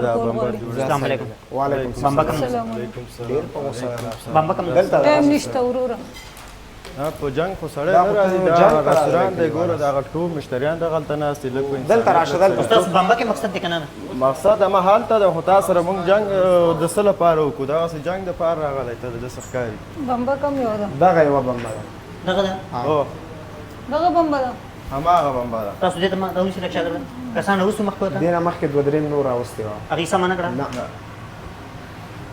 السلام علیکم. وعلیکم بمبه السلام. کوم بمبه کوم دلته ټایم نشته ورور. په جنگ خو سړی نه راځي دا رستوران دی ګوره دغه ټول مشتریان دغلته ناست دي لږ دلته راشه دلته استاد بمبه کې مقصد دی کنه مقصد همه هلته د خو تا سره مونږ جنگ د څه لپاره وکړو دغسې جنگ دپاره راغلی ته د څه ښکاري بمبه کم یو ده. دغه یوه بمبه ده. دغه ده هو دغه بمبه ده. هماغه بمبه ده. تاسو دې ته ما راوځي لکه شاګرد کسان اوس مخ کوته دې نه مخکې دوه درې نور راوستې وه. هغه سم نه کړه نه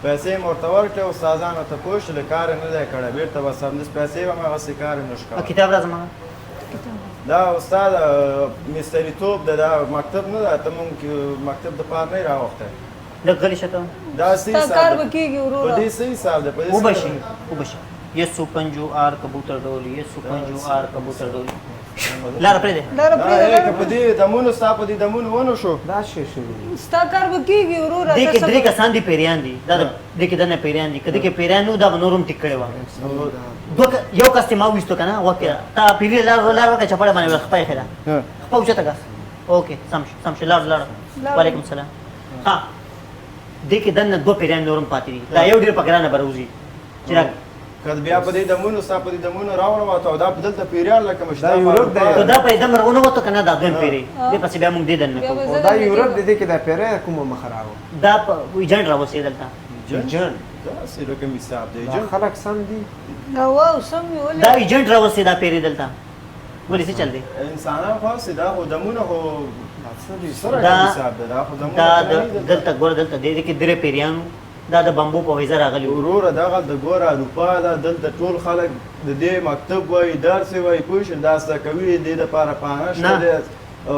پیسې مې ورته ورکړې استادانو ته پوه شو له کار نه دی کړی بېرته بس همداسې پیسې به مې هغسې کار یې نشو کولی کتاب راځم دا استاد مستریتوب ده دا مکتب نه ده ته مونږ مکتب دپاره نه یې راوختی لږ غلی شه ته دا صحیح تا حساب کار ده. به کېږي په وروره. دې صحیح حساب ده په دې وبشي وبشي یسو پنجو آر کبوتر ډولی یسو پنجو آر کبوتر ډولی لاره پرېږدې لاره پرېږده. که په دې دمونو ستا په دې دمونو ونه شو دا شی شوي ستا کار به کېږي وروره. دې کې ته درې څه کسان دي پیریان دي دا دې کې دنه پیریان دي که دې کې پیریان نو دا به نور هم ټیک کړی وه یو کس چې ما وویستو که نه وکړه تا پیري لار وکړه چپړه باندې خپه یې ښه خپه اوچته کس اوکې سم شو لاړ وعلیکم السلام. ها دې کې دنه دوه پیریان نور هم پاتې دي دا یو ډېر په ګرانه به راوځي چې که بیا په دې دمونو ستا په دې دمونو راوړم او دا په دلته پیریان لکه دا مشتاق یورپ دی. که دا په دم راونه وته که نه دا دویم پیری دې پسې بیا موږ دې دننه بیا به کوو زه دا درنه یورپ کېږم. د دې کې دا پیری کومه مخه راوه. دا په ایجنټ راوځي دلته ایجنټ داسې رقم حساب دی دا خلک سم دي. واو سم یې ولې. دا ایجنټ راوځي دا پیری دلته ولې څه چل دی انسانان خو هسې دا خو دمونه خو څه دي؟ څه رقم حساب دی دا خو دمونه دا خو نه دي دلته. دلته ګوره دلته دې کې درې پیریانو دا د بمبو په ویزه راغلي وو وروره دغه د ګوره اروپا ده دلته ټول خلک د دې مکتب وایي درس یې وایي پوه شو دا زده کوي د دې دپاره پانه شته نه. دی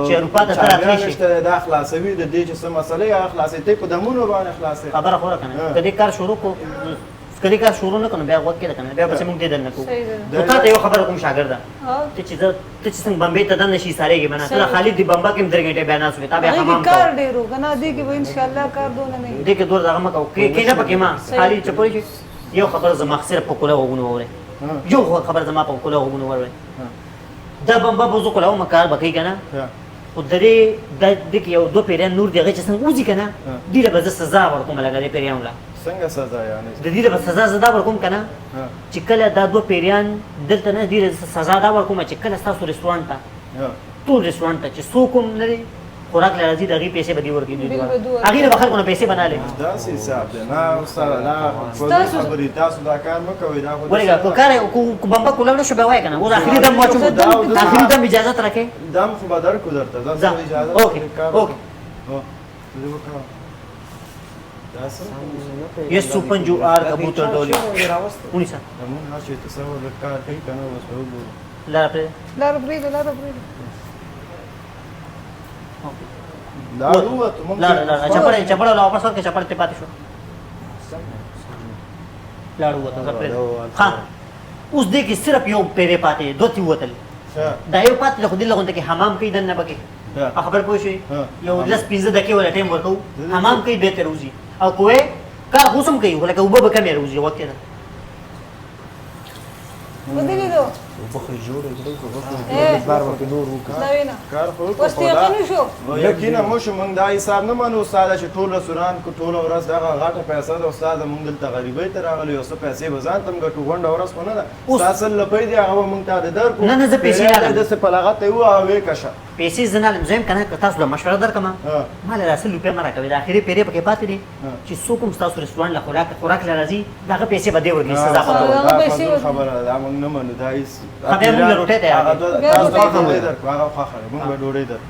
چې اروپا ته ته چاپیان راتلی شي. شته دی دا خلاصوي د دې چې څه مسله یې هغه خلاصوي ته په دمونو باندې خلاصوي خبره خو راکنه کدی کار شروع کو کدی کار شروع نه کنه بیا وخت کې کنه بیا پسې موږ دې دننه کوو صحیح ده. نو تا ته یو خبره کوم شاګرد ها ته چې څنګه بمبې ته دننه شي ساريږي بنا ته خالد دی بمبا کې 3 غنټه بیان اوسه تا بیا هغې حمام کې کار ډېر و که نه دې کې به انشاءالله کار دونه نه وي. دې کې دوه دغه مکو کې نه پکې ما خالد چپړی شي یو خبر زما صرف په کوله وګونو وره یو خبر زما په کوله وګونو وره دا بمبا بوزو کوله ما کار بکې کنه خو درې د دې یو دوه پیران نور دغه چې څنګه وځي کنه دې له به سزا ورکوم لګا دې پیران لا څنګه سزا یعنی د دې له سزا زدا ورکوم کنه چې کله دا دوه پیران دلته نه دې سزا دا ورکوم چې کله تاسو ریسټورانټ ته ټول ریسټورانټ ته چې څوک هم نه دي خوراک لري دغه پیسې به دی ورکړي دوی هغه له خلکو نه پیسې بناله داسې حساب دی نه استاد نه خبرې تاسو دا کار مه کوئ دا خو ولګه کو کار کو بمبا کولاړو شو به وای کنه او اخري دم واچو اخري دم اجازه ترکه دم خو به درکو درته دا څه اجازه اوکې اوکې ये सुपंजू आर कबूतर डोली उनीसा دمون هر چې تصور د کار کوي که نه اوس به وګورو لا پر لاره پرېږده لاره پرېږده. لا ووتو مونږ لا لا چپړې چپړې لا واپس ورکې چپړې ته پاتې شو لاړو وته زپره ها اوس دې کې صرف یو پیره پاتې دوتی وتل دا یو پاتې خو دې لغونته کې حمام کوي دنه بکې خبر پوه شي یو لس 15 دقیقې ولا ټیم ورکو حمام کوي به تر وځي او کوه کار خوسم کوي ولکه وبه به کمې وځي وخت نه ودرېدو. وبخې جوړې کړې خو وبخې بار وکړې نور وکړه. دا وینا کار خو اوس ته یقین شو. یقینا مو شو مونږ دا حساب نه منو استاد چې ټول رستوران کو ټول ورځ دغه غاټه پیسې د استاد مونږ دلته غریبۍ ته راغلی او څه پیسې به ځان تم ګټو غونډه ورځ خو نه ده تاسو لپاره دی هغه مونږ ته د در کو نه زه پیسې نه لرم. د څه په لغت یو او کشه پیسې زنه زم کنه تاسو له مشوره درکم مال راسل روپیا مرا کوي د اخري پیری پکې پاتې دي چې څوک هم تاسو رستوران له خوراک لرازي دغه پیسې به دی ورګي سزا پاتو خبره ده مونږ نه منو دا هیڅ خبره مونږ روټه ته تاسو ته ډوډۍ درکو هغه خو خبره مونږ به ډوډۍ درکو